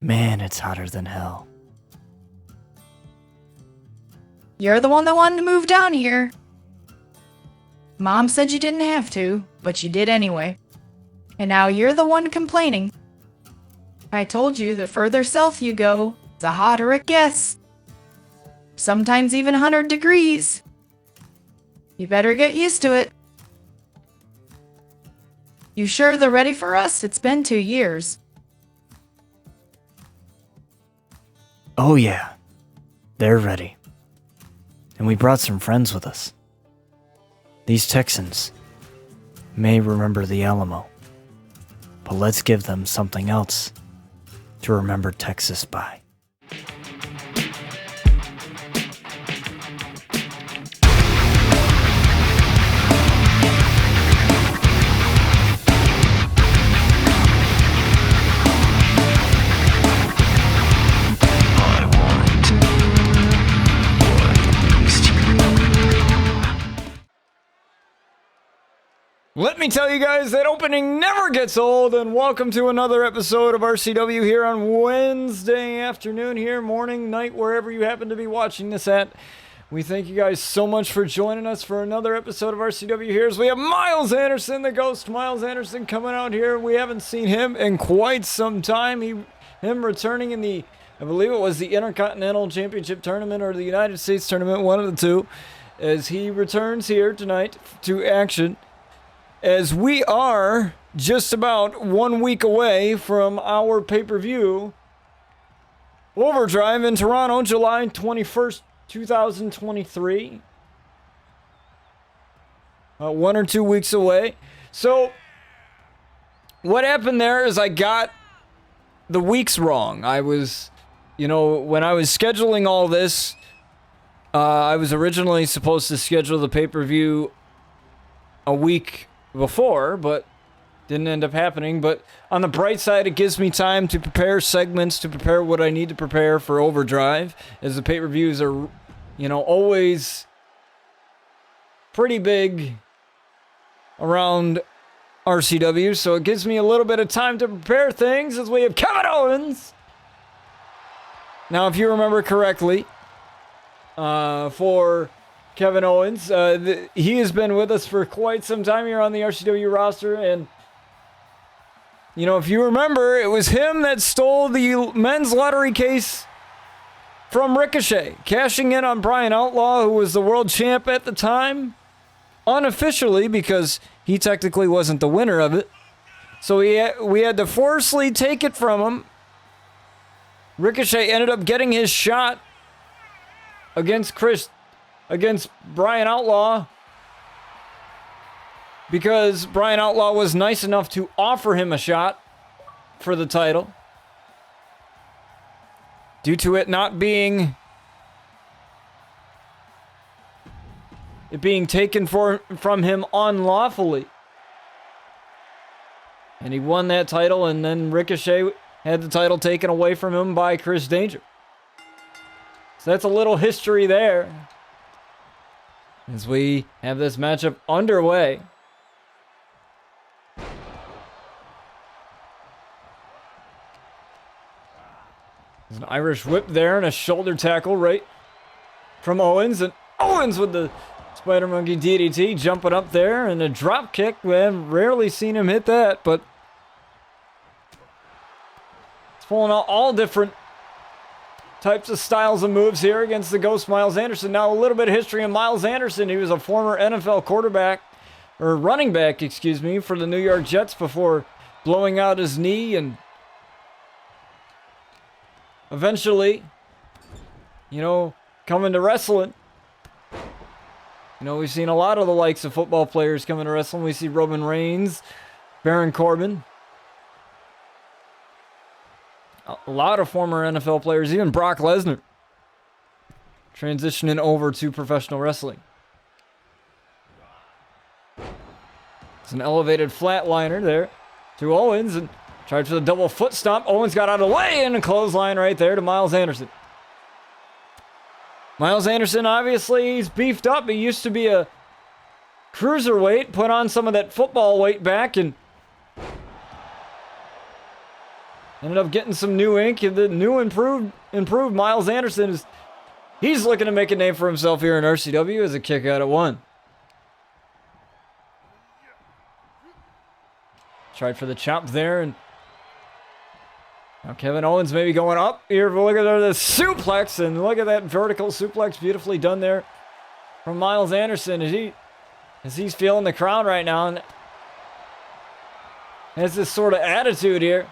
Man, it's hotter than hell. You're the one that wanted to move down here. Mom said you didn't have to, but you did anyway. And now you're the one complaining. I told you the further south you go, the hotter it gets. Sometimes even 100 degrees. You better get used to it. You sure they're ready for us? It's been 2 years. Oh yeah, they're ready. And we brought some friends with us. These Texans may remember the Alamo, but let's give them something else to remember Texas by. Let me tell you guys, that opening never gets old, and welcome to another episode of RCW here on Wednesday afternoon, here, morning, night, wherever you happen to be watching this at. We thank you guys so much for joining us for another episode of RCW here. As we have Miles Anderson, the Ghost Miles Anderson, coming out here. We haven't seen him in quite some time. Him returning in the, I believe it was the Intercontinental Championship Tournament or the United States Tournament, one of the two, as he returns here tonight to action. As we are just about 1 week away from our pay-per-view, Overdrive in Toronto, July 21st, 2023. 1 or 2 weeks away. So, what happened there is I got the weeks wrong. I was, when I was scheduling all this, I was originally supposed to schedule the pay-per-view a week before, but didn't end up happening. But on the bright side, it gives me time to prepare segments, to prepare what I need to prepare for Overdrive, as the pay-per-views are, always pretty big around RCW, so it gives me a little bit of time to prepare things, as we have Kevin Owens. Now, if you remember correctly, for Kevin Owens, he has been with us for quite some time here on the RCW roster, and if you remember, it was him that stole the men's lottery case from Ricochet, cashing in on Brian Outlaw, who was the world champ at the time, unofficially, because he technically wasn't the winner of it. So we had to forcibly take it from him. Ricochet ended up getting his shot against Brian Outlaw, because Brian Outlaw was nice enough to offer him a shot for the title, due to it not being taken from him unlawfully. And he won that title, and then Ricochet had the title taken away from him by Chris Danger. So that's a little history there, as we have this matchup underway. There's an Irish whip there and a shoulder tackle right from Owens. And Owens with the Spider Monkey DDT, jumping up there, and a drop kick. I've rarely seen him hit that, but it's pulling out all different types of styles of moves here against the Ghost Miles Anderson. Now, a little bit of history on Miles Anderson. He was a former NFL running back, for the New York Jets before blowing out his knee, and eventually, coming to wrestling. We've seen a lot of the likes of football players coming to wrestling. We see Roman Reigns, Baron Corbin, a lot of former NFL players, even Brock Lesnar, transitioning over to professional wrestling. It's an elevated flatliner there to Owens, and tried for the double foot stomp. Owens got out of the way, and a clothesline right there to Miles Anderson. Miles Anderson, obviously, he's beefed up. He used to be a cruiserweight, put on some of that football weight back, and Ended up getting some new ink, and the new improved Miles Anderson he's looking to make a name for himself here in RCW as a kick out at 1. Tried for the chop there, and now Kevin Owens maybe going up here. But look at the suplex, and look at that vertical suplex, beautifully done there from Miles Anderson as he's feeling the crowd right now and has this sort of attitude here.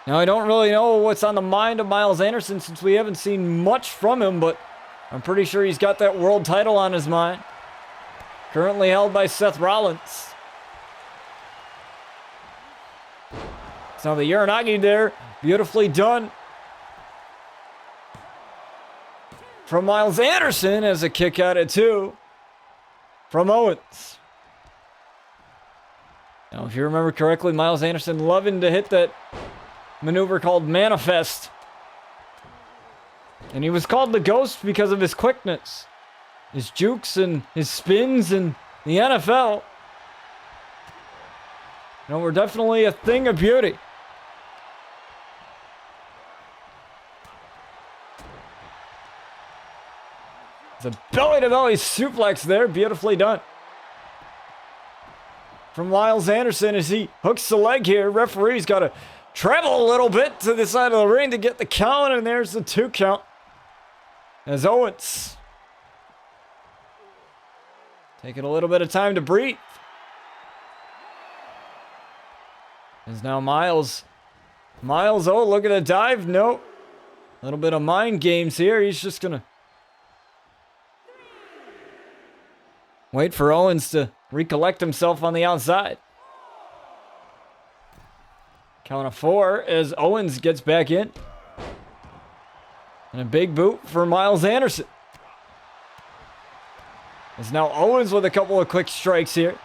Now, I don't really know what's on the mind of Miles Anderson since we haven't seen much from him, but I'm pretty sure he's got that world title on his mind. Currently held by Seth Rollins. So the Uranagi there, beautifully done from Miles Anderson as a kick out at 2 from Owens. Now, if you remember correctly, Miles Anderson loving to hit that maneuver called Manifest. And he was called the Ghost because of his quickness, his jukes and his spins in the NFL. You know, we're definitely a thing of beauty. It's a belly-to-belly suplex there, beautifully done from Miles Anderson as he hooks the leg here. Referee's got to travel a little bit to the side of the ring to get the count, and there's the 2 count. As Owens taking a little bit of time to breathe. As now Miles, oh, look at a dive. No. A little bit of mind games here. He's just going to wait for Owens to recollect himself on the outside. Count of 4 as Owens gets back in. And a big boot for Miles Anderson. As now Owens with a couple of quick strikes here.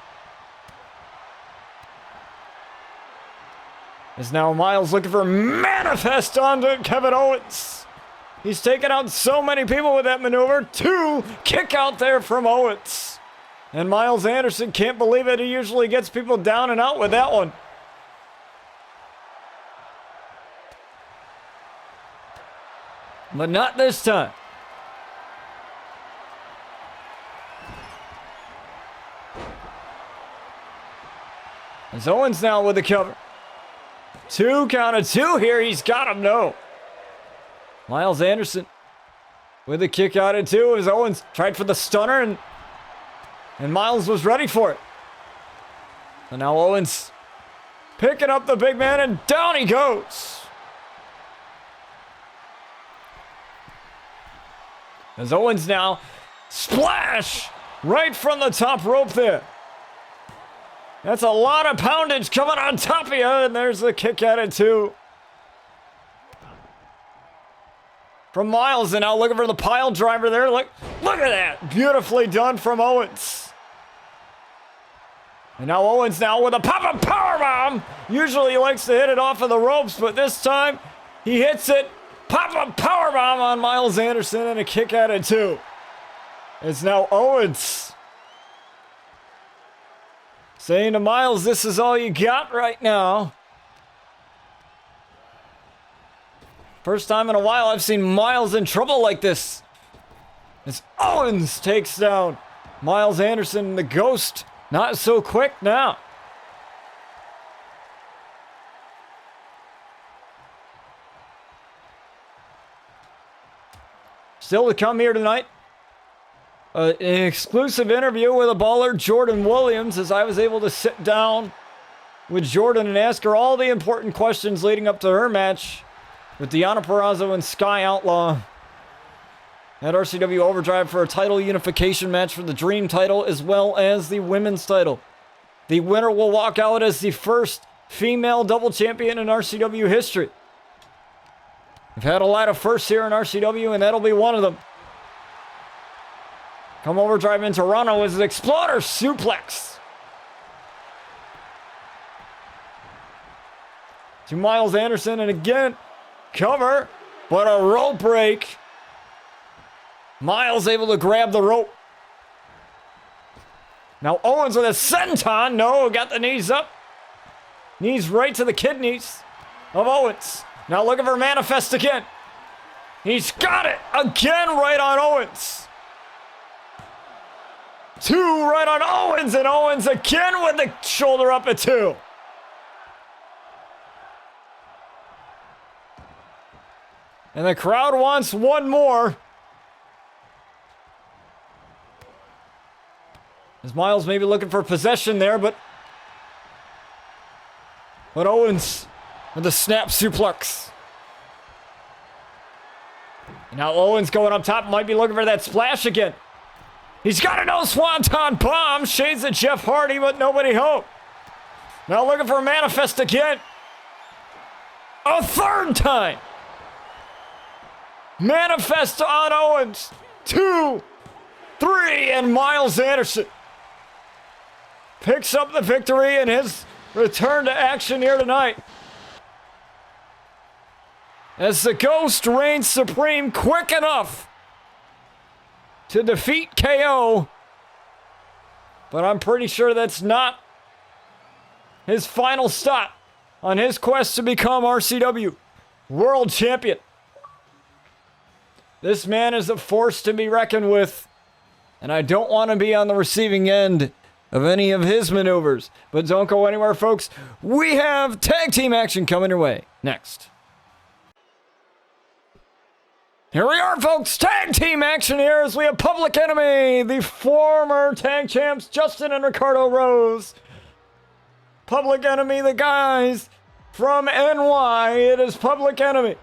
As now Miles looking for Manifest onto Kevin Owens. He's taken out so many people with that maneuver. 2 kick out there from Owens. And Miles Anderson can't believe it. He usually gets people down and out with that one. But not this time. As Owens now with the cover. 2 count of 2 here. He's got him, no. Miles Anderson with a kick out at 2 as Owens tried for the stunner and Miles was ready for it. And now Owens picking up the big man and down he goes. As Owens now splash right from the top rope there. That's a lot of poundage coming on top of you, and there's the kick out at 2. From Miles, and now looking for the pile driver there. Look at that. Beautifully done from Owens. And now Owens now with a pop-up powerbomb. Usually he likes to hit it off of the ropes, but this time he hits it. Pop-up powerbomb on Miles Anderson and a kick out at 2. It's now Owens saying to Miles, this is all you got right now. First time in a while I've seen Miles in trouble like this. As Owens takes down Miles Anderson, the Ghost. Not so quick now. Still to come here tonight. An exclusive interview with a baller, Jordyn Williams, as I was able to sit down with Jordyn and ask her all the important questions leading up to her match with Deonna Purrazzo and Sky Outlaw at RCW Overdrive for a title unification match for the Dream title as well as the women's title. The winner will walk out as the first female double champion in RCW history. We've had a lot of firsts here in RCW, and that'll be one of them. Come Overdrive in Toronto as an exploder suplex to Miles Anderson, and again, cover, but a rope break. Miles able to grab the rope. Now Owens with a senton. No, got the knees up. Knees right to the kidneys. of Owens. Now looking for Manifest again. He's got it again right on Owens. 2 right on Owens, and Owens again with the shoulder up at 2. And the crowd wants one more. As Miles may be looking for possession there, but Owens with the snap suplex. And now Owens going up top, might be looking for that splash again. He's got a no swanton bomb, shades of Jeff Hardy, but nobody home. Now looking for a Manifest again. A 3rd time. Manifest on Owens. 2, 3, and Miles Anderson picks up the victory in his return to action here tonight. As the Ghost reigns supreme, quick enough to defeat KO. But I'm pretty sure that's not his final stop on his quest to become RCW World Champion. This man is a force to be reckoned with, and I don't want to be on the receiving end of any of his maneuvers. But don't go anywhere, folks. We have tag team action coming your way next. Here we are, folks. Tag team action here as we have Public Enemy, the former tag champs, Justin and Ricardo Rose. Public Enemy, the guys from NY. It is Public Enemy.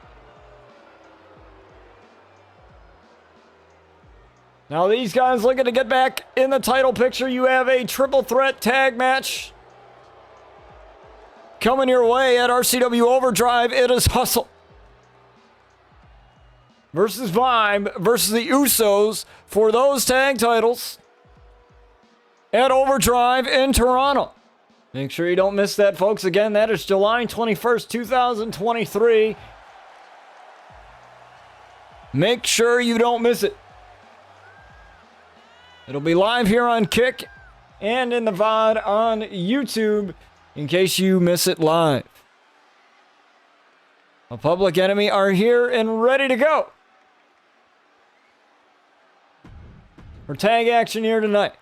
Now these guys looking to get back in the title picture. You have a triple threat tag match coming your way at RCW Overdrive. It is Hustle versus Vibe versus the Usos for those tag titles at Overdrive in Toronto. Make sure you don't miss that, folks. Again, that is July 21st, 2023. Make sure you don't miss it. It'll be live here on Kick and in the VOD on YouTube in case you miss it live. A Public Enemy are here and ready to go for tag action here tonight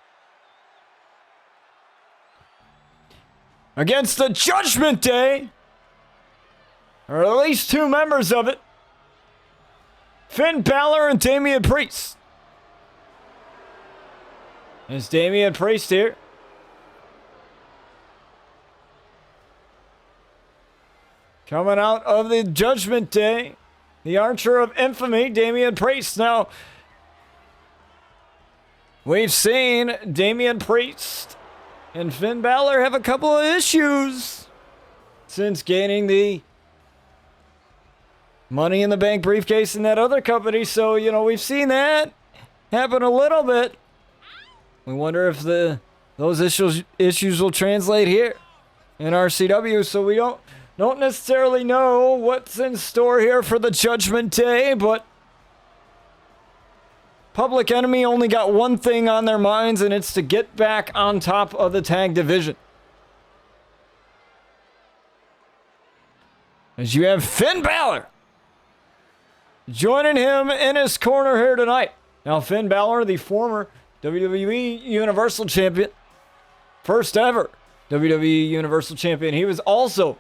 against the Judgment Day, or at least 2 members of it, Finn Balor and Damian Priest. It's Damian Priest here. Coming out of the Judgment Day, the Archer of Infamy, Damian Priest. Now, we've seen Damian Priest and Finn Balor have a couple of issues since gaining the Money in the Bank briefcase in that other company. So, you know, we've seen that happen a little bit. We wonder if those issues will translate here in RCW. So we don't necessarily know what's in store here for the Judgment Day, but Public Enemy only got one thing on their minds, and it's to get back on top of the tag division. As you have Finn Balor joining him in his corner here tonight. Now, Finn Balor, the former WWE Universal Champion, first ever WWE Universal Champion. He was also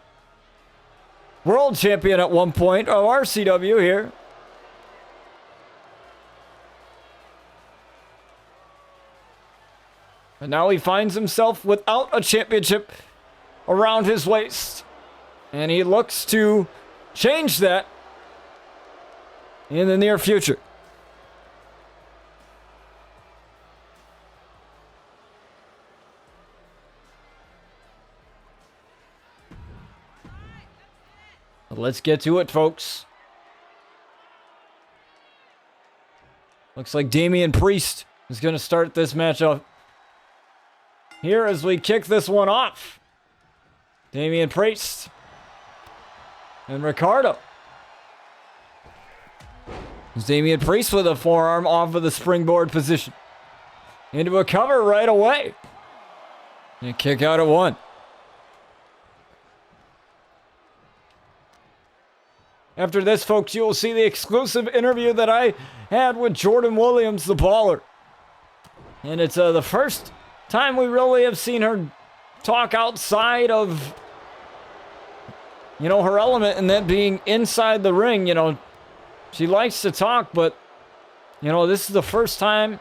World Champion at one point of RCW here. And now he finds himself without a championship around his waist. And he looks to change that in the near future. Let's get to it, folks. Looks like Damian Priest is going to start this match off here as we kick this one off. Damian Priest and Ricardo. It's Damian Priest with a forearm off of the springboard position. Into a cover right away. And a kick out at 1. After this, folks, you will see the exclusive interview that I had with Jordyn Williams, the baller. And it's the first time we really have seen her talk outside of, her element, and that being inside the ring. She likes to talk, but, this is the first time,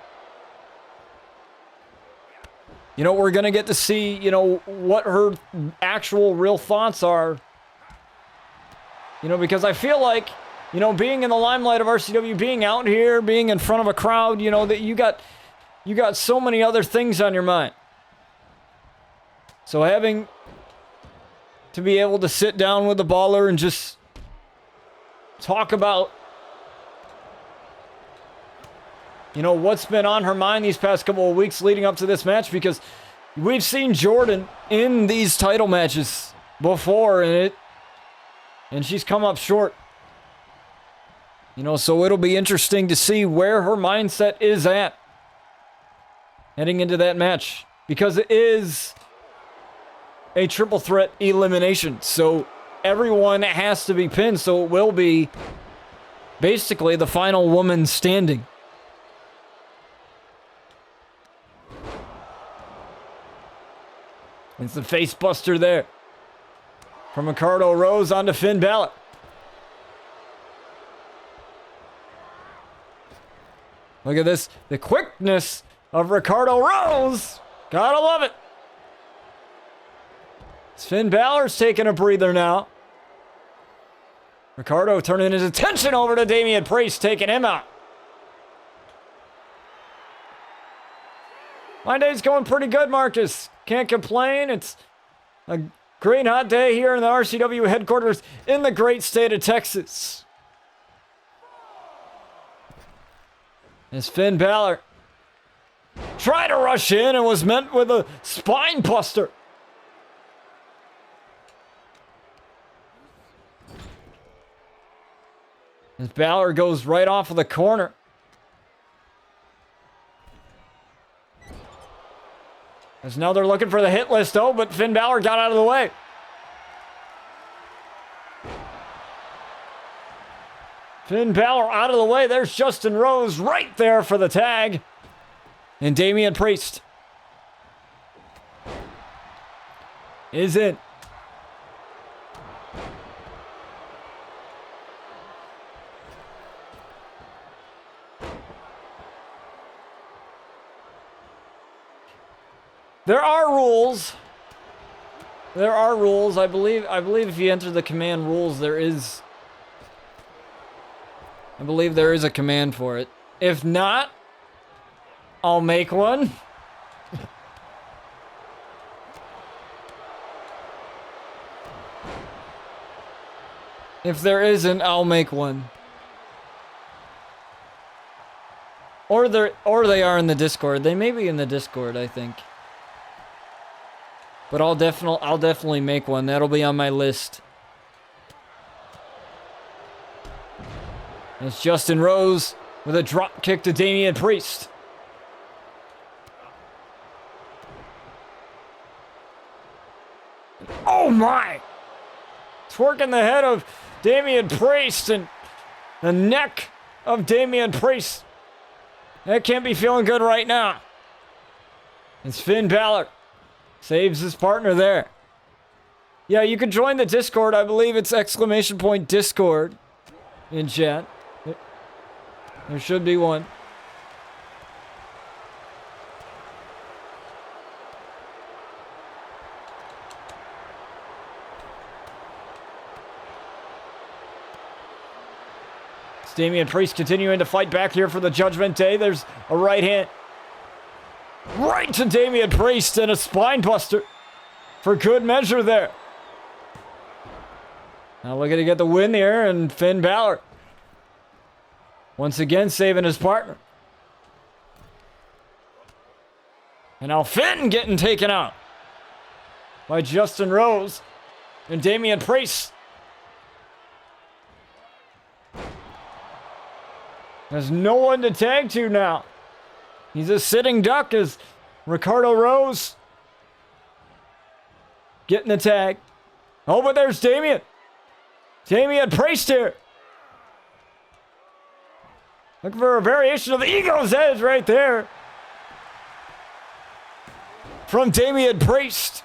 we're going to get to see, what her actual real thoughts are. Because I feel like, being in the limelight of RCW, being out here, being in front of a crowd, that you got so many other things on your mind. So having to be able to sit down with the baller and just talk about, what's been on her mind these past couple of weeks leading up to this match, because we've seen Jordyn in these title matches before, and she's come up short. So it'll be interesting to see where her mindset is at heading into that match, because it is a triple threat elimination. So everyone has to be pinned, so it will be basically the final woman standing. It's the face buster there. From Ricardo Rose onto Finn Balor. Look at this. The quickness of Ricardo Rose. Gotta love it. Finn Balor's taking a breather now. Ricardo turning his attention over to Damian Priest, taking him out. My day's going pretty good, Marcus. Can't complain. It's a great hot day here in the RCW headquarters in the great state of Texas. As Finn Balor tried to rush in and was met with a spine buster. As Balor goes right off of the corner. As now they're looking for the hit list, though, but Finn Balor got out of the way. Finn Balor out of the way. There's Justin Rose right there for the tag. And Damian Priest is in. There are rules. There are rules. I believe if you enter the command rules, there is. I believe there is a command for it. If not, I'll make one. If there isn't, I'll make one. Or they are in the Discord. They may be in the Discord, I think. But I'll definitely make one. That'll be on my list. It's Justin Rose with a drop kick to Damian Priest. Oh my! Twerking the head of Damian Priest and the neck of Damian Priest. That can't be feeling good right now. It's Finn Balor. Saves his partner there. Yeah, you can join the Discord. I believe it's !Discord in chat. There should be one. It's Damian Priest continuing to fight back here for the Judgment Day. There's a right hand. Right to Damian Priest and a spine buster for good measure there. Now looking to get the win here, and Finn Balor once again saving his partner. And now Finn getting taken out by Justin Rose and Damian Priest. There's no one to tag to now. He's a sitting duck as Ricardo Rose getting the tag. Oh, but there's Damian. Damian Priest here. Looking for a variation of the Ego's Edge right there. From Damian Priest.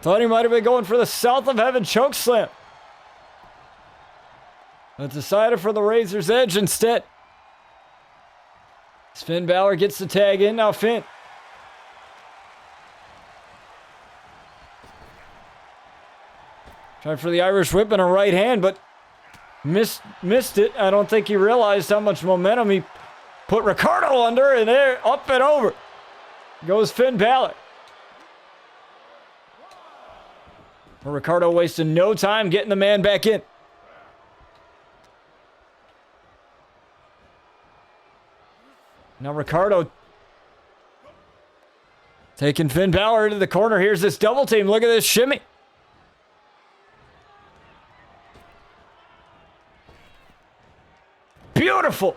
Thought he might have been going for the South of Heaven chokeslam. But decided for the Razor's Edge instead. As Finn Balor gets the tag in. Now Finn. Tried for the Irish Whip and a right hand, but missed it. I don't think he realized how much momentum he put Ricardo under, and there, up and over goes Finn Balor. Ricardo wasted no time getting the man back in. Now Ricardo taking Finn Balor into the corner. Here's this double team. Look at this shimmy. Beautiful.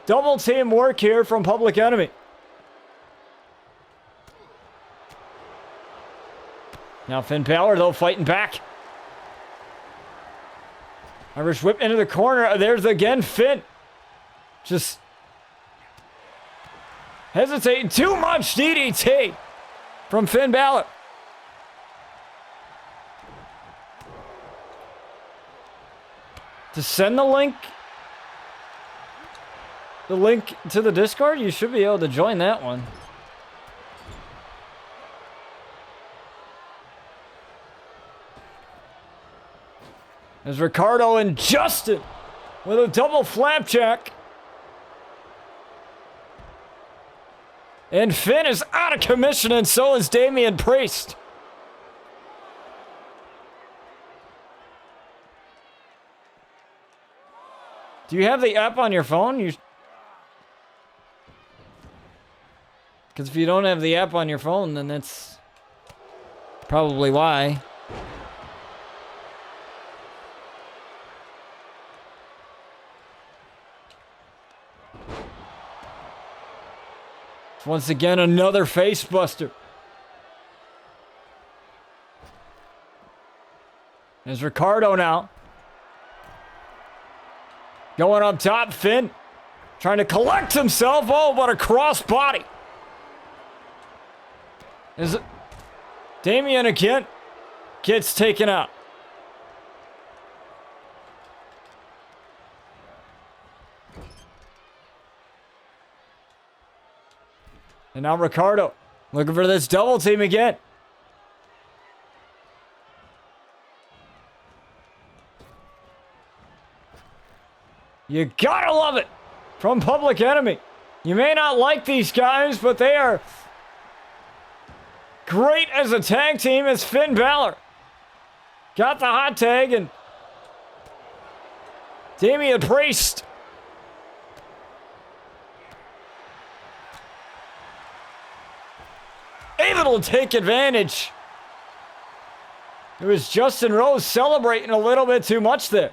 Double team work here from Public Enemy. Now Finn Balor, though, fighting back. Irish Whip into the corner. There's again Finn. Just hesitating too much. DDT from Finn Balor. To send the link to the Discord, you should be able to join that one. There's Ricardo and Justin with a double flapjack. And Finn is out of commission, and so is Damian Priest. Do you have the app on your phone? Because if you don't have the app on your phone, then that's probably why. Once again, another face buster. There's Ricardo now. Going up top, Finn. Trying to collect himself. Oh, what a cross body. Is it Damian again? Gets taken out. And now Ricardo looking for this double team again. You gotta love it from Public Enemy. You may not like these guys, but they are great as a tag team as Finn Balor. Got the hot tag, and Damian Priest able to take advantage. It was Justin Rose celebrating a little bit too much there.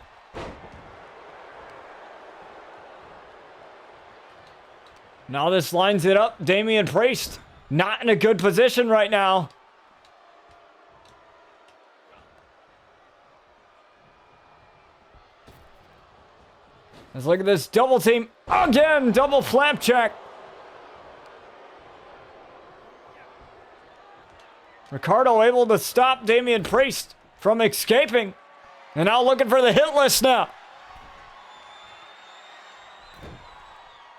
Now this lines it up. Damian Priest not in a good position right now. Let's look at this double team. Again, double flapjack. Ricardo able to stop Damian Priest from escaping. And now looking for the hit list now.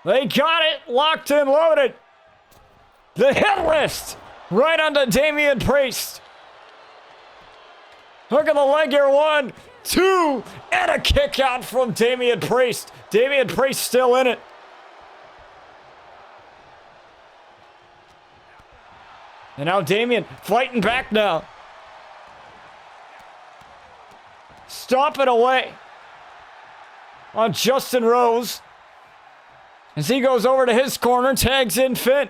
They got it locked and loaded. The hit list right onto Damian Priest. Look at the leg here. 1, 2, and a kick out from Damian Priest. Damian Priest still in it. And now Damian fighting back now. Stomping away on Justin Rose. As he goes over to his corner, tags in Finn.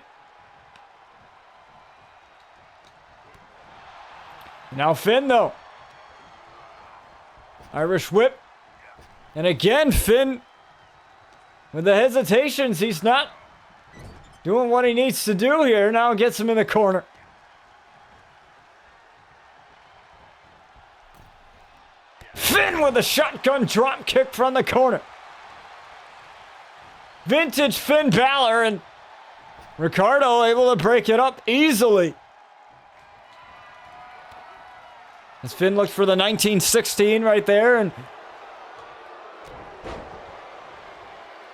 Now Finn, though. Irish Whip. And again, Finn, with the hesitations, he's not doing what he needs to do here. Now gets him in the corner. Finn with a shotgun drop kick from the corner. Vintage Finn Balor, and Ricardo able to break it up easily. As Finn looked for the 1916 right there, and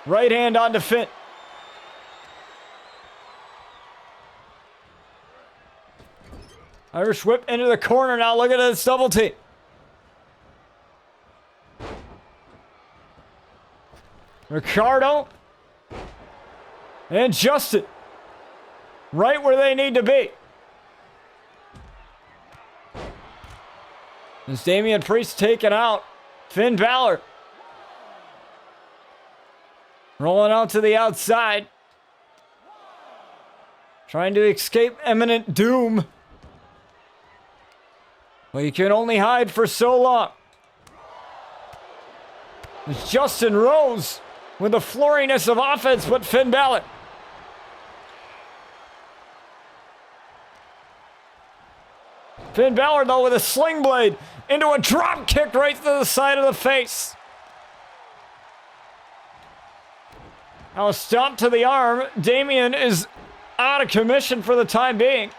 right hand onto Finn. Irish whip into the corner now. Look at this double team. Ricardo and Justin right where they need to be. As Damian Priest taken out, Finn Balor rolling out to the outside, trying to escape imminent doom. Well, you can only hide for so long. It's Justin Rose with the flurriness of offense, but Finn Balor. Finn Balor, though, with a sling blade into a drop kick right to the side of the face. Now a stomp to the arm. Damian is out of commission for the time being.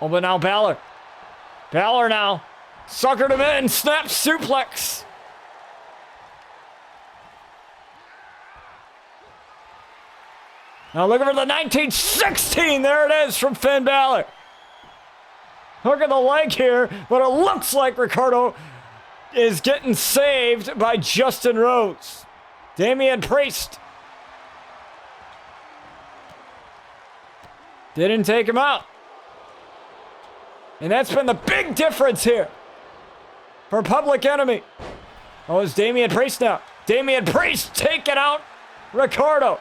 Oh, but now Balor. Balor now. Suckered him in. Snap suplex. Now looking for the 1916. There it is from Finn Balor. Hook of the leg here, but it looks like Ricardo is getting saved by Justin Rose. Damian Priest didn't take him out. And that's been the big difference here for Public Enemy. Oh, it's Damian Priest now. Damian Priest taking out Ricardo.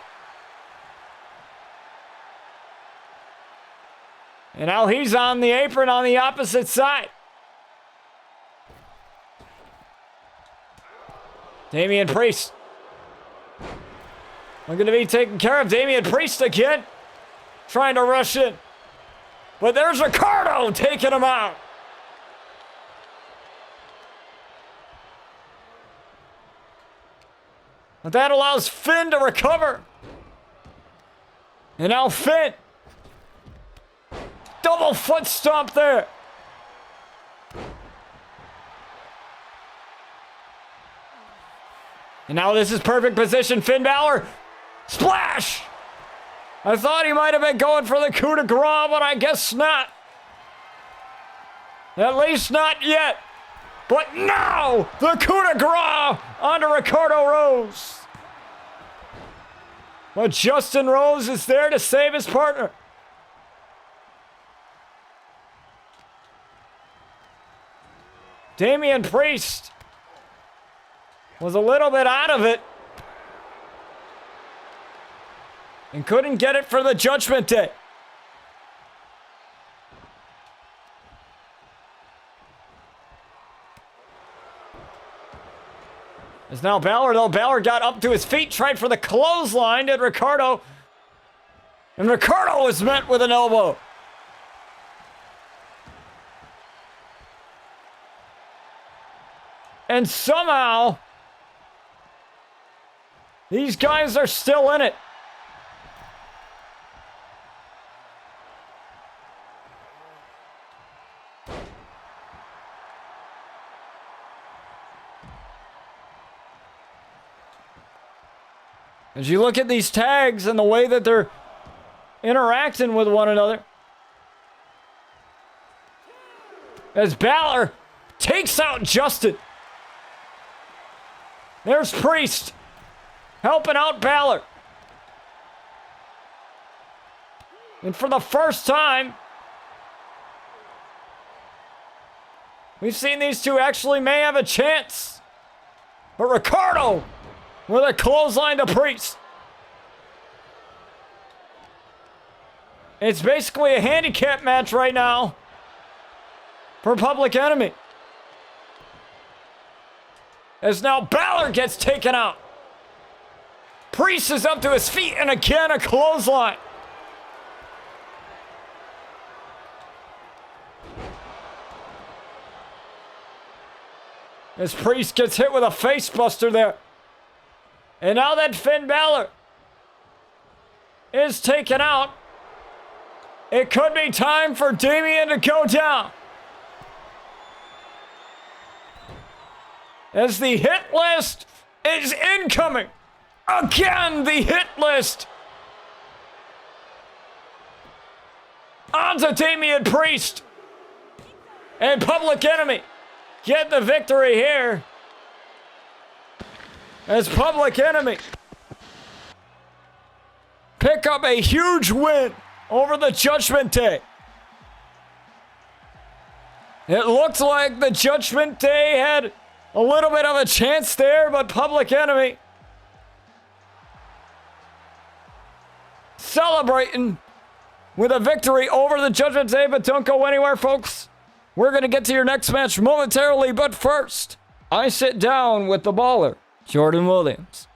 And now he's on the apron on the opposite side. Damian Priest. Looking to be taken care of. Damian Priest again. Trying to rush in. But there's Ricardo taking him out. But that allows Finn to recover. And now Finn. Double foot stomp there. And now this is perfect position. Finn Balor. Splash! I thought he might have been going for the coup de grace, but I guess not. At least not yet. But now, the coup de grace onto Ricardo Rose. But Justin Rose is there to save his partner. Damian Priest was a little bit out of it and couldn't get it for the Judgment Day. As now Balor, though, Balor got up to his feet, tried for the clothesline at Ricardo, and Ricardo was met with an elbow. And somehow, these guys are still in it. As you look at these tags and the way that they're interacting with one another. As Balor takes out Justin. There's Priest helping out Balor. And for the first time, we've seen these two actually may have a chance. But Ricardo with a clothesline to Priest. It's basically a handicap match right now for Public Enemy. As now Balor gets taken out. Priest is up to his feet, and again a clothesline. As Priest gets hit with a face buster there. And now that Finn Balor is taken out, it could be time for Damian to go down. As the hit list is incoming. Again, the hit list. Onto Damian Priest. And Public Enemy get the victory here. As Public Enemy pick up a huge win over the Judgment Day. It looked like the Judgment Day had a little bit of a chance there, but Public Enemy celebrating with a victory over the Judgment Day. But don't go anywhere, folks. We're going to get to your next match momentarily, but first, I sit down with the baller, Jordyn Williams.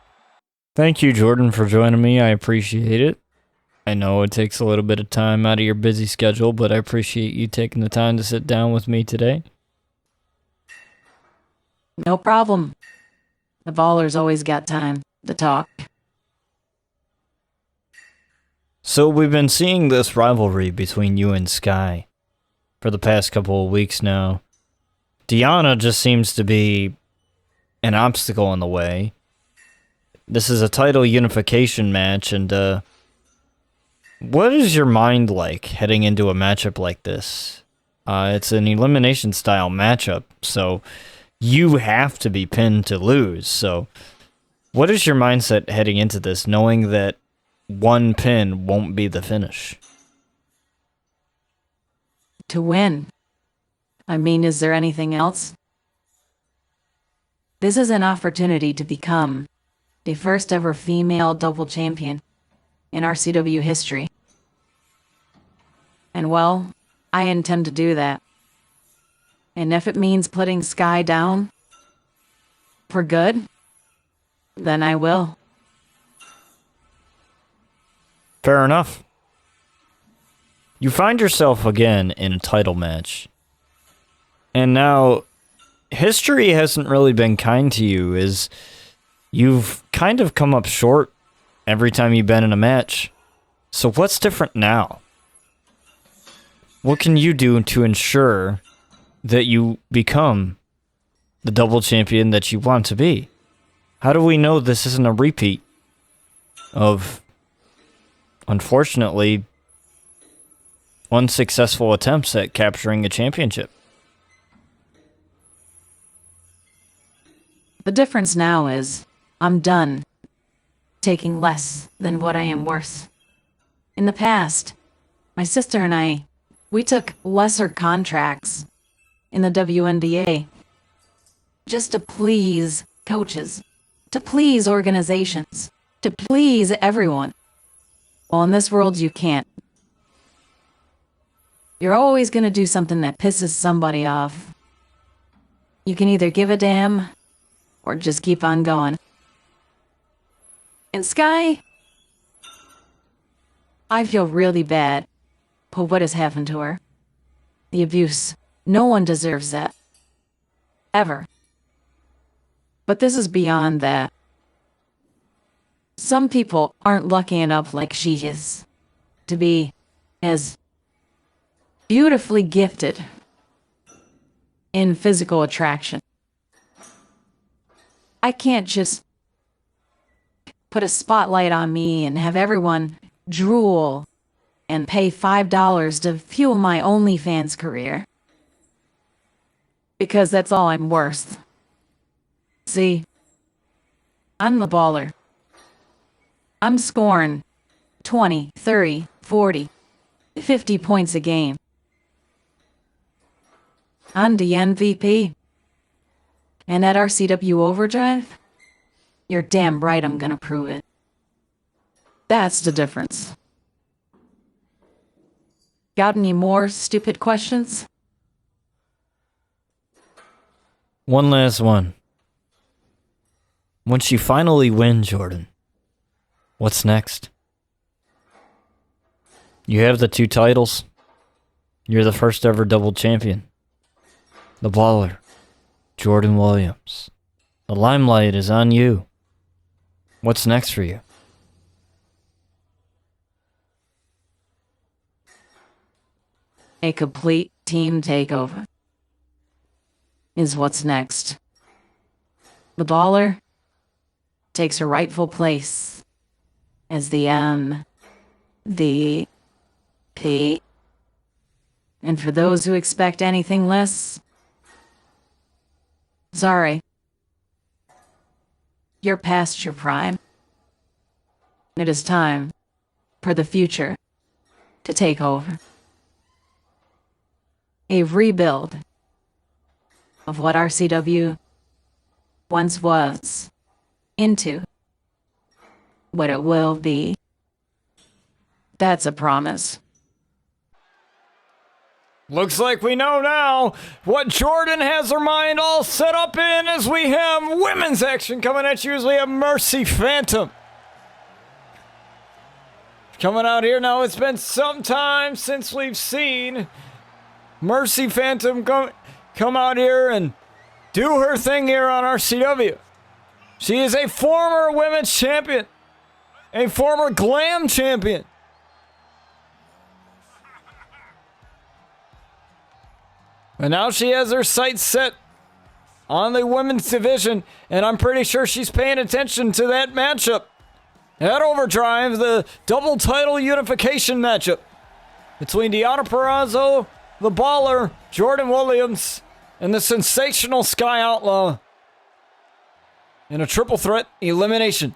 Thank you, Jordyn, for joining me. I appreciate it. I know it takes a little bit of time out of your busy schedule, but I appreciate you taking the time to sit down with me today. No problem. The baller's always got time to talk. So we've been seeing this rivalry between you and Sky for the past couple of weeks now. Deanna just seems to be an obstacle in the way. This is a title unification match, and what is your mind like heading into a matchup like this? It's an elimination style matchup, so you have to be pinned to lose. So what is your mindset heading into this, knowing that one pin won't be the finish? To win. I mean, is there anything else? This is an opportunity to become the first ever female double champion in RCW history. And well, I intend to do that. And if it means putting Sky down for good, then I will. Fair enough. You find yourself again in a title match. And now, history hasn't really been kind to you, as you've kind of come up short every time you've been in a match. So what's different now? What can you do to ensure that you become the double champion that you want to be? How do we know this isn't a repeat of, unfortunately, unsuccessful attempts at capturing a championship? The difference now is I'm done taking less than what I am worth. In the past, my sister and I, we took lesser contracts in the WNBA just to please coaches, to please organizations, to please everyone. Well, in this world, you can't. You're always going to do something that pisses somebody off. You can either give a damn or just keep on going. And Sky, I feel really bad for what has happened to her. The abuse. No one deserves that. Ever. But this is beyond that. Some people aren't lucky enough like she is to be as beautifully gifted in physical attraction. I can't just put a spotlight on me and have everyone drool and pay $5 to fuel my OnlyFans career. Because that's all I'm worth. See, I'm the baller. I'm scoring 20, 30, 40, 50 points a game. I'm the MVP. And at RCW Overdrive, you're damn right I'm gonna prove it. That's the difference. Got any more stupid questions? One last one. Once you finally win, Jordyn, what's next? You have the 2 titles. You're the first ever double champion. The baller. Jordyn Williams, the limelight is on you. What's next for you? A complete team takeover is what's next. The baller takes her rightful place as the MVP. And for those who expect anything less, sorry. You're past your prime. It is time for the future to take over. A rebuild of what RCW once was into what it will be. That's a promise. Looks like we know now what Jordyn has her mind all set up in as we have women's action coming at you as we have Mercy Phantom. Coming out here now, it's been some time since we've seen Mercy Phantom come out here and do her thing here on RCW. She is a former women's champion, a former glam champion. And now she has her sights set on the women's division, and I'm pretty sure she's paying attention to that matchup at Overdrive, the double title unification matchup between Deonna Purrazzo, the baller, Jordyn Williams, and the sensational Sky Outlaw in a triple threat elimination.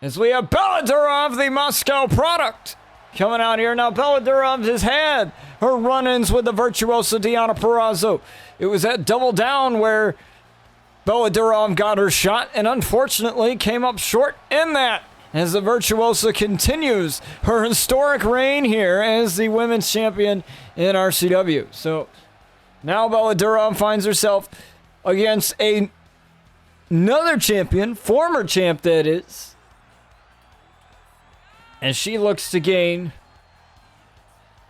As we have Bella Durov, the Moscow product, coming out here. Now, Bella Durov has had her run-ins with the virtuosa Deonna Purrazzo. It was at Double Down where Bella Durov got her shot and unfortunately came up short in that as the virtuosa continues her historic reign here as the women's champion in RCW. So now Bella Durov finds herself against another champion, former champ that is, and she looks to gain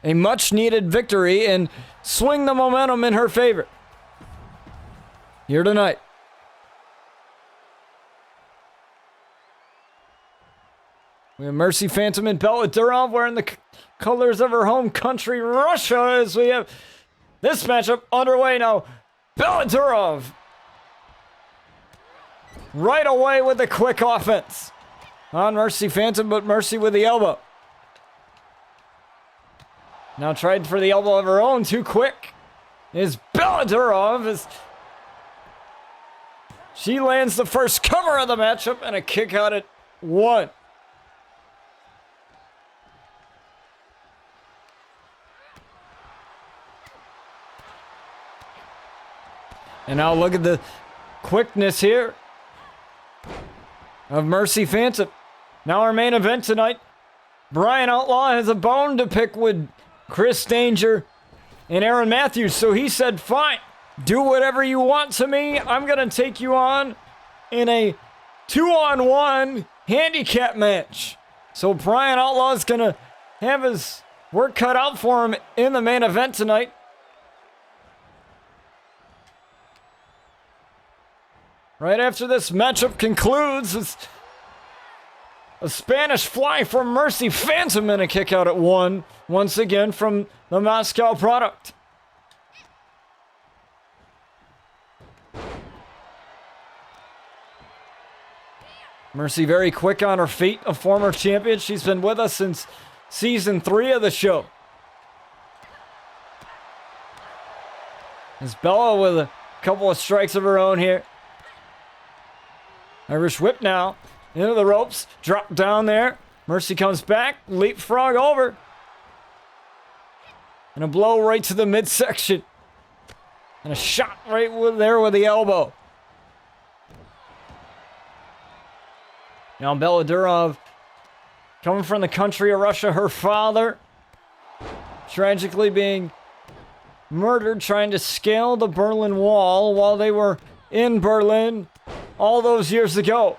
a much-needed victory and swing the momentum in her favor here tonight. We have Mercy Phantom and Bella Durov wearing the colors of her home country, Russia, as we have this matchup underway now. Bella Durov right away with the quick offense on Mercy Phantom, but Mercy with the elbow. Now tried for the elbow of her own, too quick is Bella Durov as she lands the first cover of the matchup and a kick out at 1. And now look at the quickness here of Mercy Phantom. Now our main event tonight, Brian Outlaw has a bone to pick with Chris Danger and Aaron Matthews. So he said, fine, do whatever you want to me. I'm going to take you on in a 2-on-1 handicap match. So Brian Outlaw is going to have his work cut out for him in the main event tonight. Right after this matchup concludes, it's a Spanish fly from Mercy Phantom and a kick out at 1, once again from the Moscow product. Mercy very quick on her feet, a former champion. She's been with us since season 3 of the show. There's Bella with a couple of strikes of her own here. Irish whip now, into the ropes, drop down there. Mercy comes back, leapfrog over. And a blow right to the midsection. And a shot right there with the elbow. Now Bella Durov, coming from the country of Russia, her father tragically being murdered trying to scale the Berlin Wall while they were in Berlin all those years ago.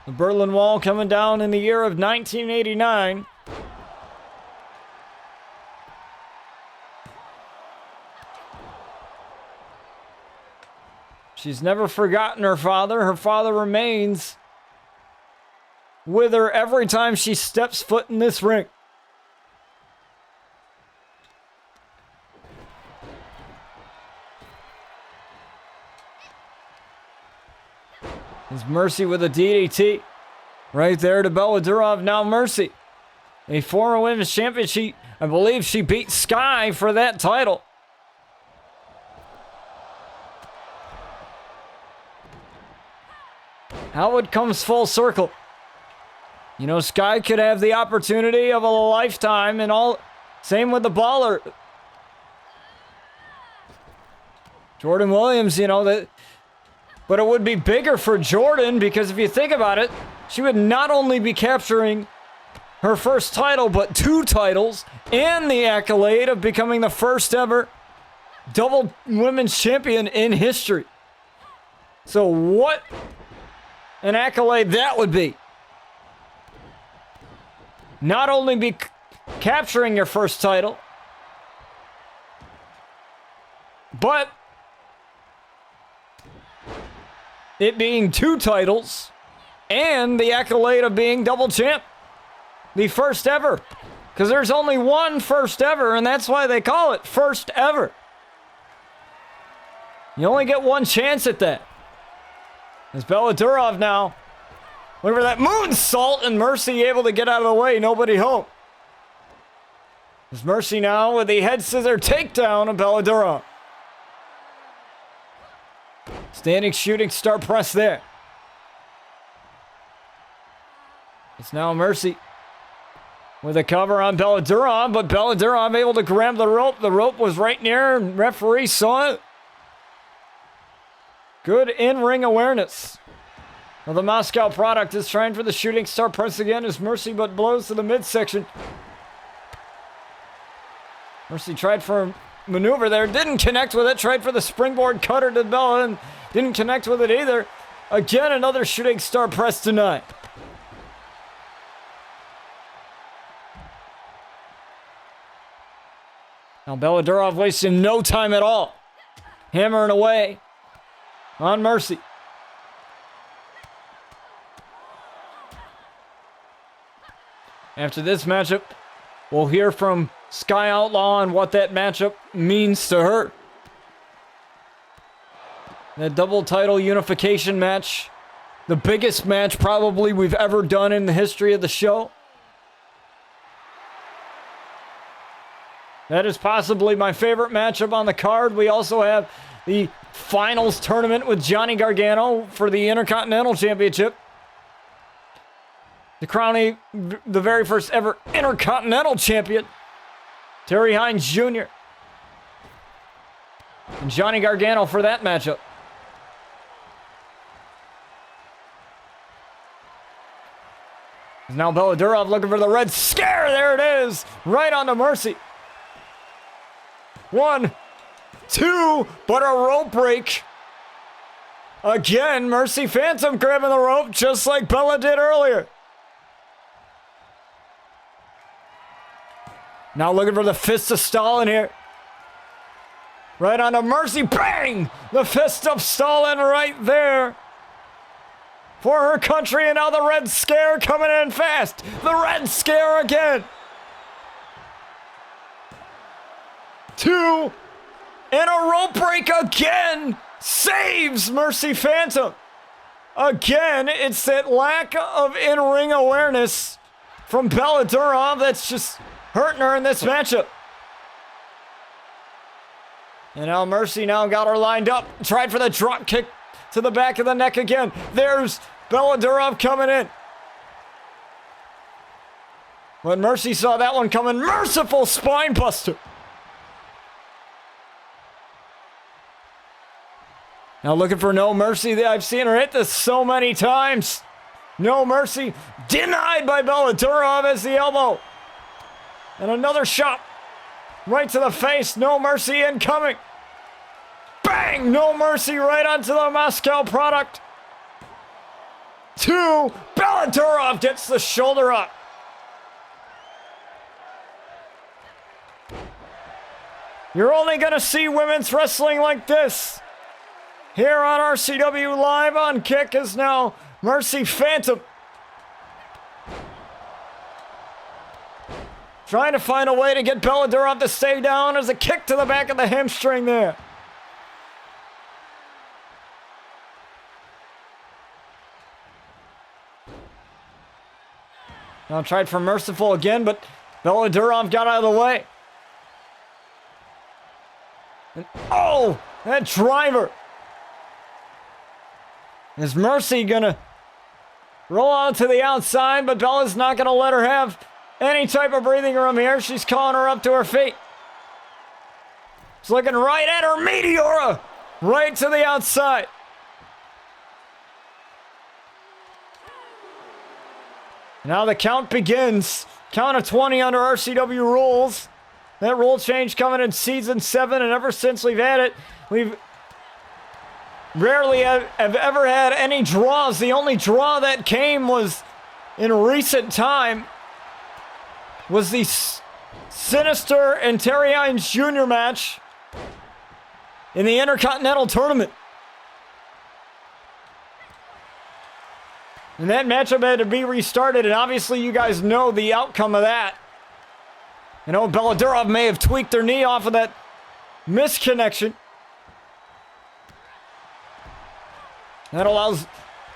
The Berlin Wall coming down in the year of 1989. She's never forgotten her father. Her father remains with her every time she steps foot in this ring. There's Mercy with a DDT. Right there to Bella Durov. Now Mercy, a former women's champion. I believe she beat Sky for that title. How it comes full circle. You know, Sky could have the opportunity of a lifetime and all. Same with the Baller. Jordyn Williams, you know, that. But it would be bigger for Jordyn because if you think about it, she would not only be capturing her first title, but 2 titles and the accolade of becoming the first ever double women's champion in history. So what an accolade that would be. Not only be capturing your first title, but it being 2 titles and the accolade of being double champ. The first ever. Because there's only one first ever, and that's why they call it first ever. You only get one chance at that. There's Bella Durov now. Look for that moonsault, and Mercy able to get out of the way. Nobody home. There's Mercy now with the head scissor takedown of Bella Durov. Standing shooting star press there. It's now Mercy with a cover on Bella Durov, but Bella Durov able to grab the rope. The rope was right near, and referee saw it. Good in-ring awareness. Well, the Moscow product is trying for the shooting star press again as Mercy but blows to the midsection. Mercy tried for a maneuver there, didn't connect with it, tried for the springboard cutter to Bella and didn't connect with it either. Again, another shooting star press tonight. Now Bella Durov wasting no time at all. Hammering away on Mercy. After this matchup, we'll hear from Sky Outlaw on what that matchup means to her. That double title unification match, the biggest match probably we've ever done in the history of the show. That is possibly my favorite matchup on the card. We also have the finals tournament with Johnny Gargano for the Intercontinental Championship. The crowning the very first ever Intercontinental Champion, Terry Hines Jr. And Johnny Gargano for that matchup. Now Bella Durov looking for the Red Scare. There it is. Right onto Mercy. 1, 2, but a rope break. Again, Mercy Phantom grabbing the rope just like Bella did earlier. Now looking for the fist of Stalin here. Right onto Mercy. Bang! The fist of Stalin right there. For her country, and now the Red Scare coming in fast. The Red Scare again. 2, and a rope break again. Saves Mercy Phantom. Again, it's that lack of in-ring awareness from Bella Durov that's just hurting her in this matchup. And now Mercy now got her lined up. Tried for the drop kick to the back of the neck again. There's Bella Durov coming in. When Mercy saw that one coming, merciful spine buster. Now looking for No Mercy. I've seen her hit this so many times. No Mercy. Denied by Bella Durov as the elbow. And another shot right to the face. No Mercy incoming. Bang! No Mercy right onto the Moscow product. 2. Bella Durov gets the shoulder up. You're only going to see women's wrestling like this here on RCW Live on Kick is now Mercy Phantom. Trying to find a way to get Bella Durov to stay down. There's a kick to the back of the hamstring there. Now tried for Merciful again, but Bella Durov got out of the way. And, oh, that driver. Is Mercy gonna roll out to the outside, but Bella's not gonna let her have any type of breathing room here. She's calling her up to her feet. She's looking right at her Meteora. Right to the outside. Now the count begins. Count of 20 under RCW rules. That rule change coming in Season 7, and ever since we've had it, we've rarely have ever had any draws. The only draw that came was in recent time was the Sinister and Terry Hines Jr. match in the Intercontinental Tournament. And that matchup had to be restarted, and obviously you guys know the outcome of that. You know, Bella Durov may have tweaked her knee off of that misconnection. That allows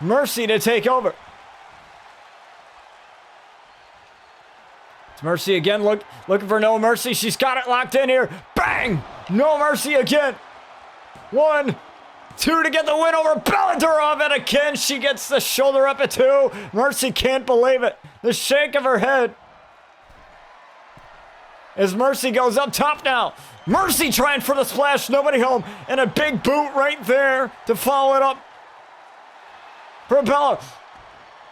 Mercy to take over. It's Mercy again, looking for No Mercy. She's got it locked in here. Bang! No Mercy again. 1, 2 to get the win over Bella Durov, and again she gets the shoulder up at 2. Mercy can't believe it. The shake of her head as Mercy goes up top now. Mercy trying for the splash, nobody home, and a big boot right there to follow it up for Bella.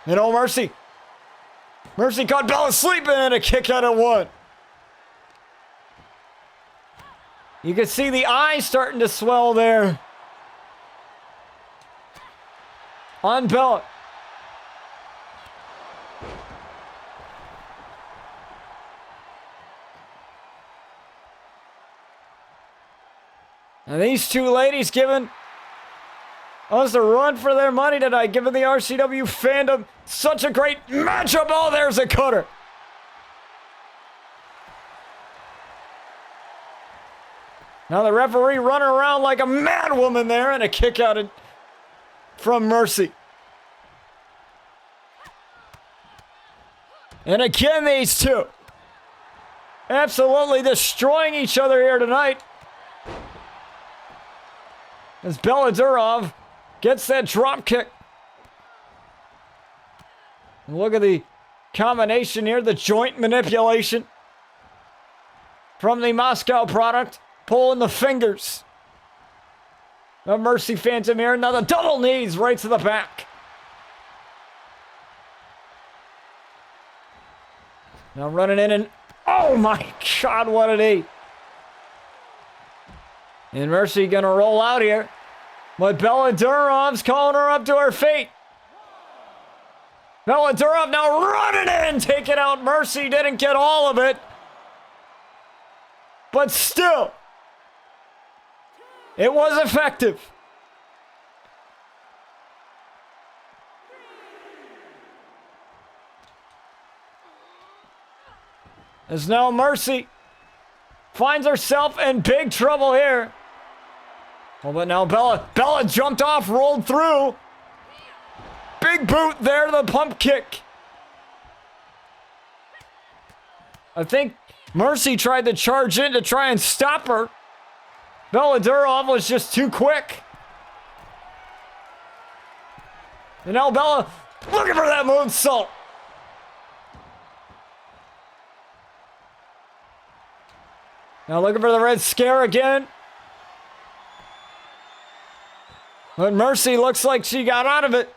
And oh, Mercy. Mercy caught Bella sleeping, and a kick out at 1. You can see the eyes starting to swell there on Bella. And these two ladies giving us a run for their money tonight, giving the RCW fandom such a great matchup. Oh, there's a cutter. Now the referee running around like a mad woman there, and a kick out from Mercy. And again, these two absolutely destroying each other here tonight. As Bella Durov gets that drop kick. And look at the combination here, the joint manipulation from the Moscow product, pulling the fingers of Mercy Phantom here. Now the double knees right to the back. Now running in, and oh my God, what a knee. And Mercy gonna roll out here, but Bella Durov's calling her up to her feet. Bella Durov now running in, taking out Mercy. Didn't get all of it, but still, it was effective. As now Mercy finds herself in big trouble here. Well, but now Bella jumped off, rolled through. Big boot there, the pump kick. I think Mercy tried to charge in to try and stop her. Bella Durov was just too quick. And now Bella looking for that moonsault. Now looking for the Red Scare again. But Mercy looks like she got out of it.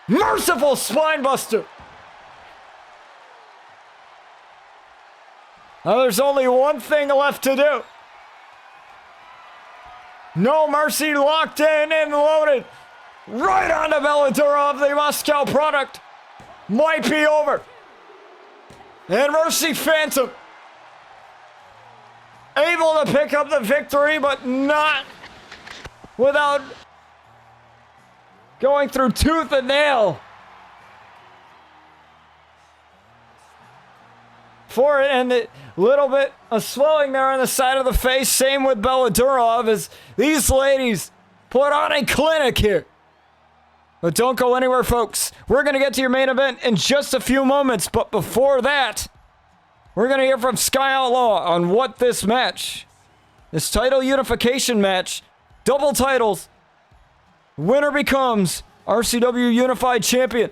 Merciful spinebuster. Now there's only one thing left to do. No Mercy locked in and loaded. Right onto Bella Durov, the Moscow product. Might be over. And Mercy Phantom able to pick up the victory, but not without going through tooth and nail for it, and a little bit of swelling there on the side of the face. Same with Bella Durov, as these ladies put on a clinic here. But don't go anywhere, folks. We're going to get to your main event in just a few moments, but before that, we're going to hear from Sky Outlaw on what this match, this title unification match, double titles, winner becomes RCW Unified Champion.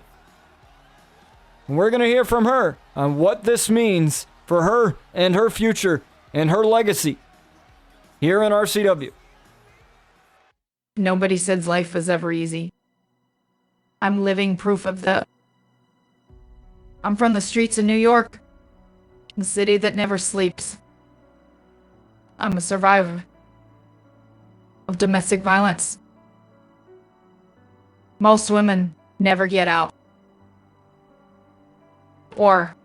And we're going to hear from her on what this means for her and her future and her legacy here in RCW. Nobody says life was ever easy. I'm living proof of that. I'm from the streets of New York, the city that never sleeps. I'm a survivor of domestic violence. Most women never get out. Or,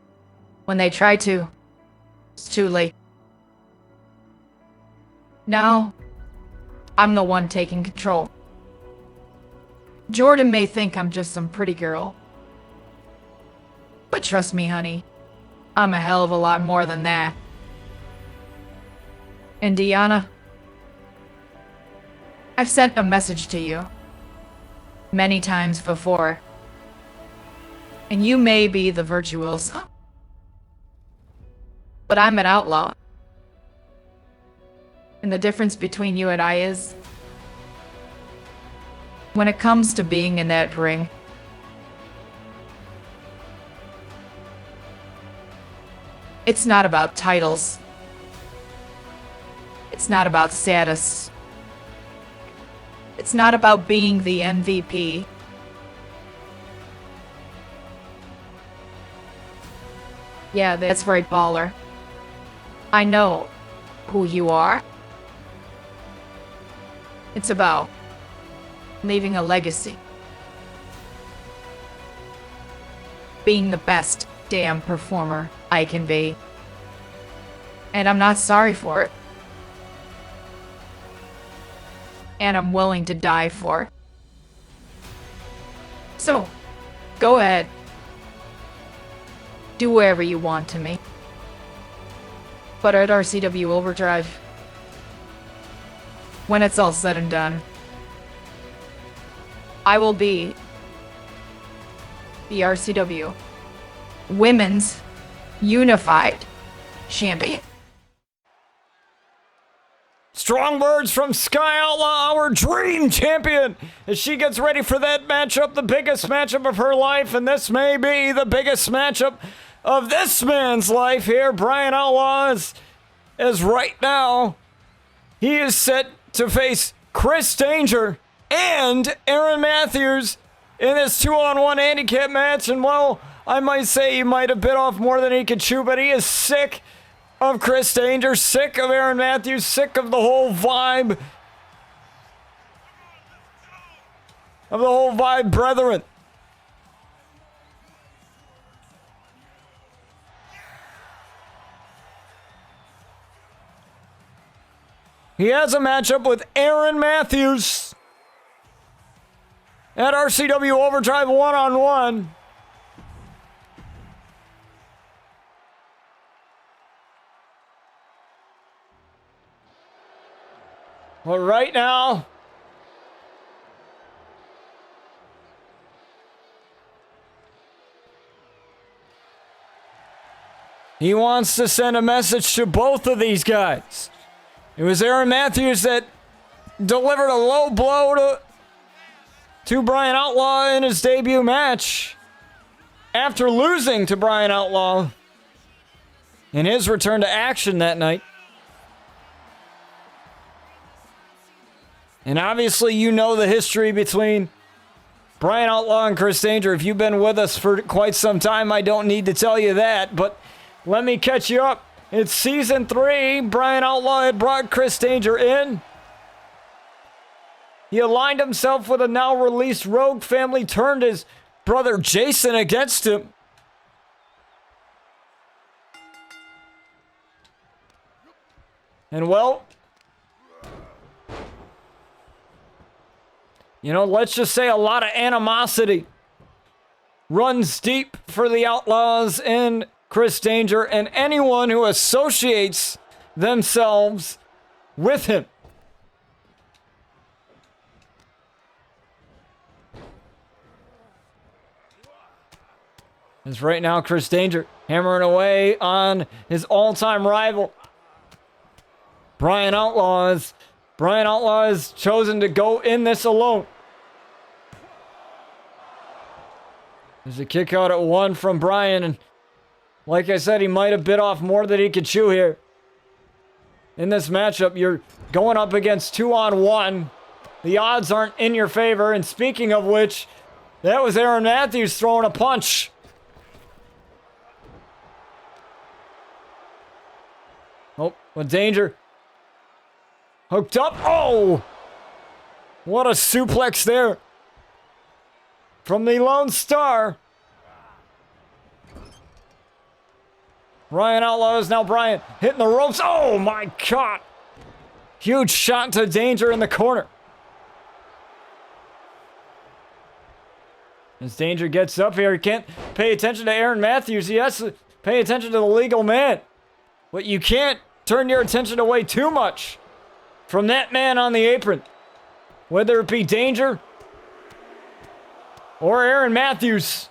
when they try to, it's too late. Now, I'm the one taking control. Jordyn may think I'm just some pretty girl. But trust me, honey, I'm a hell of a lot more than that. And Deanna, I've sent a message to you many times before. And you may be the virtuoso, but I'm an outlaw. And the difference between you and I is, when it comes to being in that ring, it's not about titles. It's not about status. It's not about being the MVP. Yeah, that's right, baller. I know who you are. It's about leaving a legacy. Being the best damn performer I can be. And I'm not sorry for it. And I'm willing to die for it. So, go ahead. Do whatever you want to me. But at RCW Overdrive, when it's all said and done, I will be the RCW Women's Unified Champion. Strong words from Sky Outlaw, our dream champion, as she gets ready for that matchup, the biggest matchup of her life, and this may be the biggest matchup of this man's life here. Brian Outlaw is right now, he is set to face Chris Danger and Aaron Matthews in this 2-on-1 handicap match. And well, I might say he might have bit off more than he could chew, but he is sick of Chris Danger, sick of Aaron Matthews, sick of the whole vibe. Of the whole vibe, brethren. He has a matchup with Aaron Matthews at RCW Overdrive 1-on-1. Well, right now, he wants to send a message to both of these guys. It was Aaron Matthews that delivered a low blow to Brian Outlaw in his debut match after losing to Brian Outlaw in his return to action that night. And obviously you know the history between Brian Outlaw and Chris Danger. If you've been with us for quite some time, I don't need to tell you that, but let me catch you up. It's season 3. Brian Outlaw had brought Chris Danger in. He aligned himself with a now released Rogue family, turned his brother Jason against him. And well, you know, let's just say a lot of animosity runs deep for the Outlaws and Chris Danger and anyone who associates themselves with him. As right now, Chris Danger hammering away on his all-time rival, Brian Outlaw. Brian Outlaw has chosen to go in this alone. There's a kick out at 1 from Brian, and like I said, he might have bit off more than he could chew here. In this matchup, you're going up against 2-on-1. The odds aren't in your favor, and speaking of which, that was Aaron Matthews throwing a punch. Oh, with Danger. Hooked up. Oh! What a suplex there. From the Lone Star. Brian Outlaw is now Brian hitting the ropes. Oh my God. Huge shot to Danger in the corner. As Danger gets up here, he can't pay attention to Aaron Matthews. He has to pay attention to the legal man. But you can't turn your attention away too much from that man on the apron. Whether it be Danger or Aaron Matthews.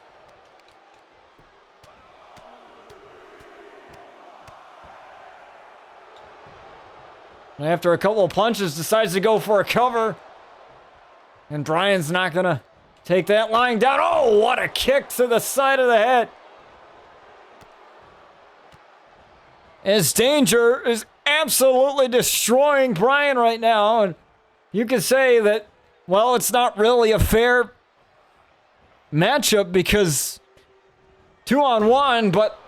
And after a couple of punches, decides to go for a cover. And Brian's not going to take that lying down. Oh, what a kick to the side of the head. As Danger is absolutely destroying Brian right now. And you could say that, well, it's not really a fair matchup because 2-on-1, but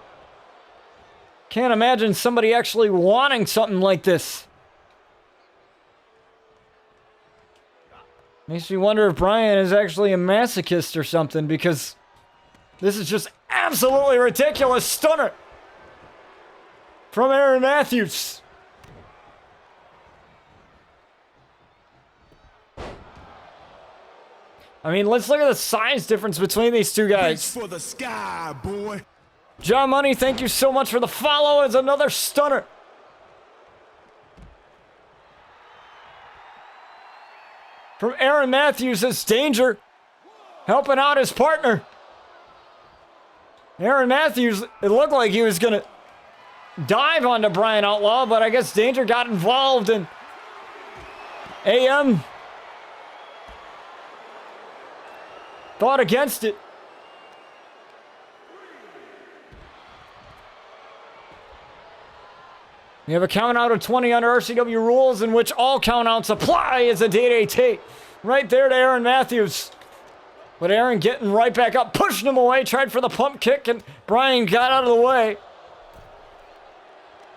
can't imagine somebody actually wanting something like this. Makes me wonder if Brian is actually a masochist or something, because this is just absolutely ridiculous. Stunner from Aaron Matthews. I mean, let's look at the size difference between these two guys. For the sky, boy. John Money, thank you so much for the follow. It's another stunner. From Aaron Matthews as Danger helping out his partner. Aaron Matthews, it looked like he was going to dive onto Brian Outlaw, but I guess Danger got involved and AM fought against it. We have a count out of 20 under RCW rules in which all countouts apply as a DDT. Right there to Aaron Matthews. But Aaron getting right back up, pushing him away, tried for the pump kick, and Brian got out of the way.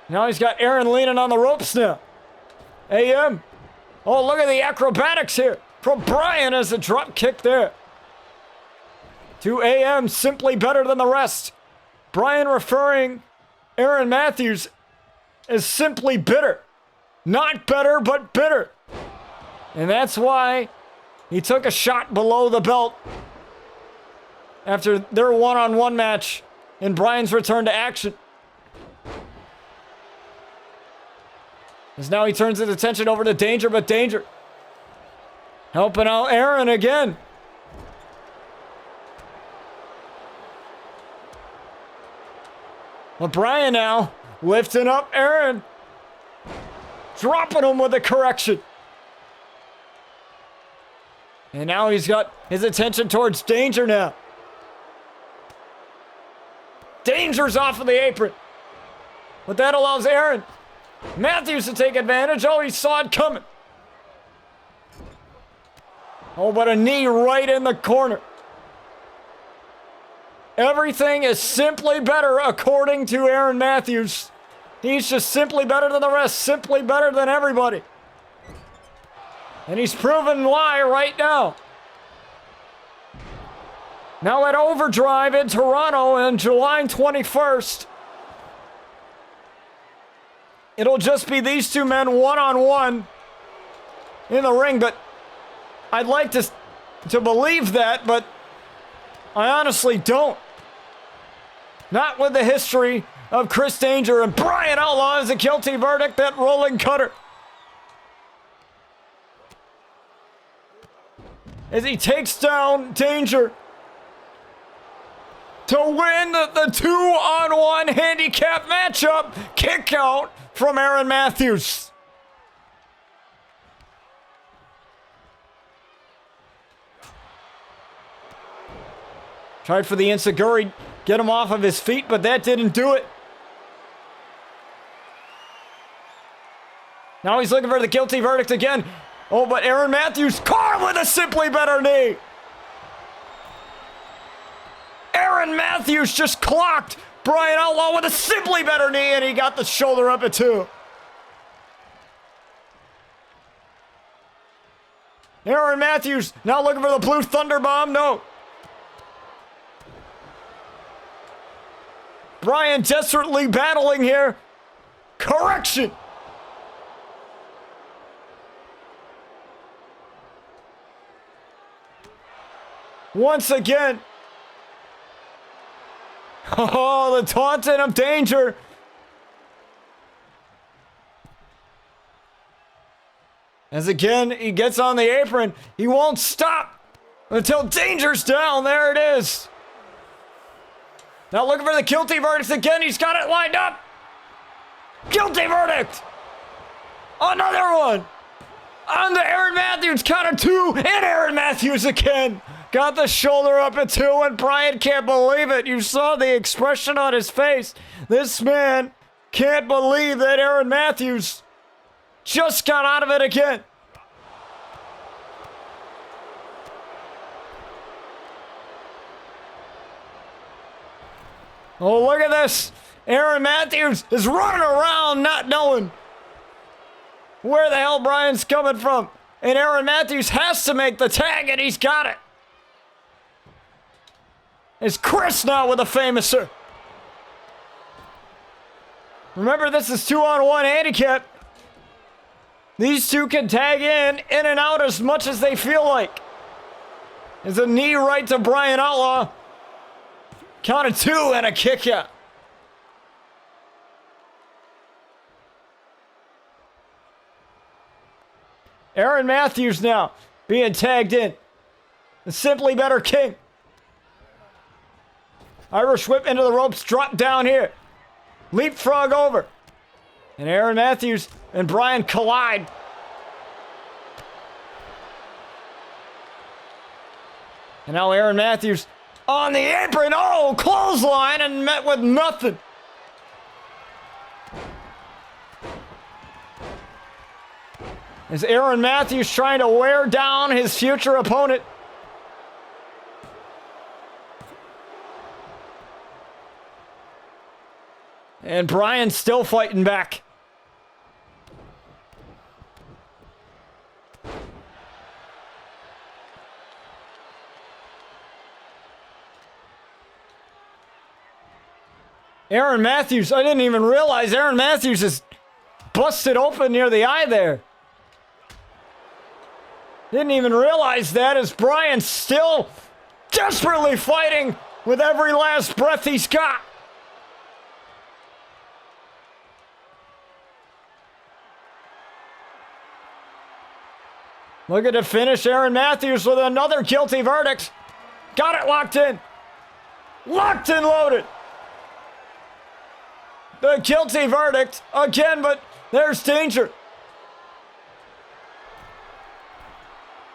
Now he's got Aaron leaning on the ropes now. AM. Oh, look at the acrobatics here from Brian as a drop kick there. To AM, simply better than the rest. Brian referring Aaron Matthews is simply bitter. Not better, but bitter. And that's why he took a shot below the belt after their one-on-one match in Brian's return to action. As now he turns his attention over to Danger, but Danger helping out Aaron again. But Brian now lifting up Aaron. Dropping him with a correction. And now he's got his attention towards Danger now. Danger's off of the apron. But that allows Aaron Matthews to take advantage. Oh, he saw it coming. Oh, but a knee right in the corner. Everything is simply better according to Aaron Matthews. He's just simply better than the rest, simply better than everybody. And he's proven why right now. Now at Overdrive in Toronto on July 21st. it'll just be these two men one-on-one in the ring, but I'd like to believe that, but I honestly don't. Not with the history of Chris Danger and Brian Outlaw as a guilty verdict, that rolling cutter. As he takes down Danger to win the 2-on-1 handicap matchup. Kick out from Aaron Matthews. Tried for the enziguri, get him off of his feet, but that didn't do it. Now he's looking for the guilty verdict again. Oh, but Aaron Matthews caught him with a simply better knee. Aaron Matthews just clocked Brian Outlaw with a simply better knee, and he got the shoulder up at 2. Aaron Matthews now looking for the blue thunder bomb. No. Brian desperately battling here. Correction. Once again. Oh, the taunting of Danger. As again, he gets on the apron. He won't stop until Danger's down. There it is. Now looking for the guilty verdict again. He's got it lined up. Guilty verdict. Another one. On to Aaron Matthews. Count of 2. And Aaron Matthews again. Got the shoulder up at 2, and Brian can't believe it. You saw the expression on his face. This man can't believe that Aaron Matthews just got out of it again. Oh, look at this. Aaron Matthews is running around not knowing where the hell Brian's coming from. And Aaron Matthews has to make the tag, and he's got it. It's Chris now with a famouser. Remember, this is 2-on-1 handicap. These two can tag in and out as much as they feel like. There's a knee right to Brian Outlaw. Count of 2 and a kick out. Aaron Matthews now being tagged in. The Simply Better King. Irish whip into the ropes, drop down here. Leapfrog over. And Aaron Matthews and Brian collide. And now Aaron Matthews on the apron. Oh, clothesline and met with nothing. As Aaron Matthews trying to wear down his future opponent. And Brian's still fighting back. Aaron Matthews, I didn't even realize Aaron Matthews is busted open near the eye there. Didn't even realize that, as Brian's still desperately fighting with every last breath he's got. Look at the finish. Aaron Matthews with another guilty verdict. Got it locked in. Locked and loaded. The guilty verdict again, but there's Danger.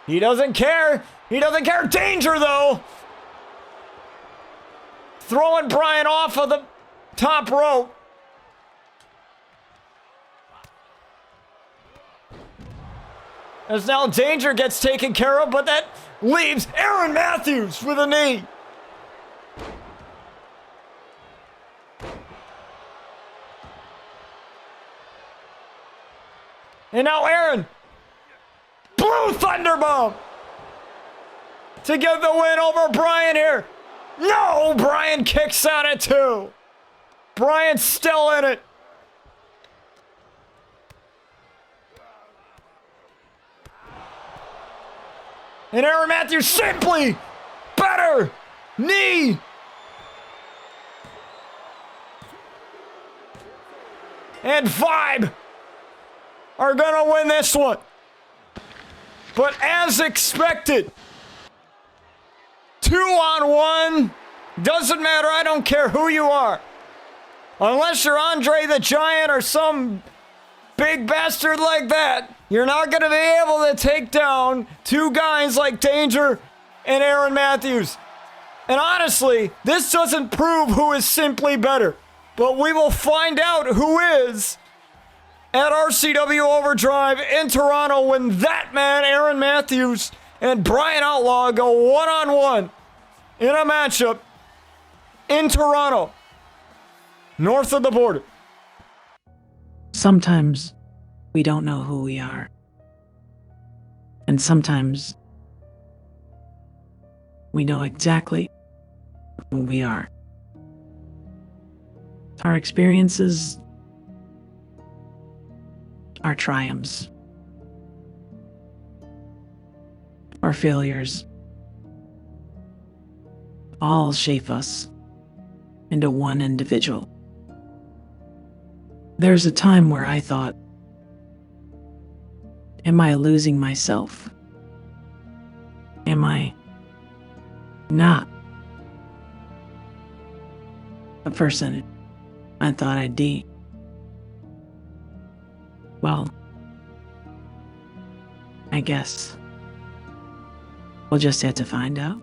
He doesn't care. He doesn't care. Danger, though. Throwing Brian off of the top rope. As now Danger gets taken care of, but that leaves Aaron Matthews with a knee. And now Aaron, blue thunderbomb to get the win over Brian here. No, Brian kicks out at 2. Brian's still in it. And Aaron Matthews simply better. Knee. And Vibe are going to win this one. But as expected, 2-on-1, doesn't matter, I don't care who you are. Unless you're Andre the Giant or some big bastard like that, you're not going to be able to take down two guys like Danger and Aaron Matthews. And honestly, this doesn't prove who is simply better. But we will find out who is at RCW Overdrive in Toronto when that man, Aaron Matthews, and Brian Outlaw go one-on-one in a matchup in Toronto, north of the border. Sometimes we don't know who we are. And sometimes we know exactly who we are. Our experiences, our triumphs, our failures, all shape us into one individual. There's a time where I thought, am I losing myself? Am I not a person I thought I'd be? Well, I guess we'll just have to find out.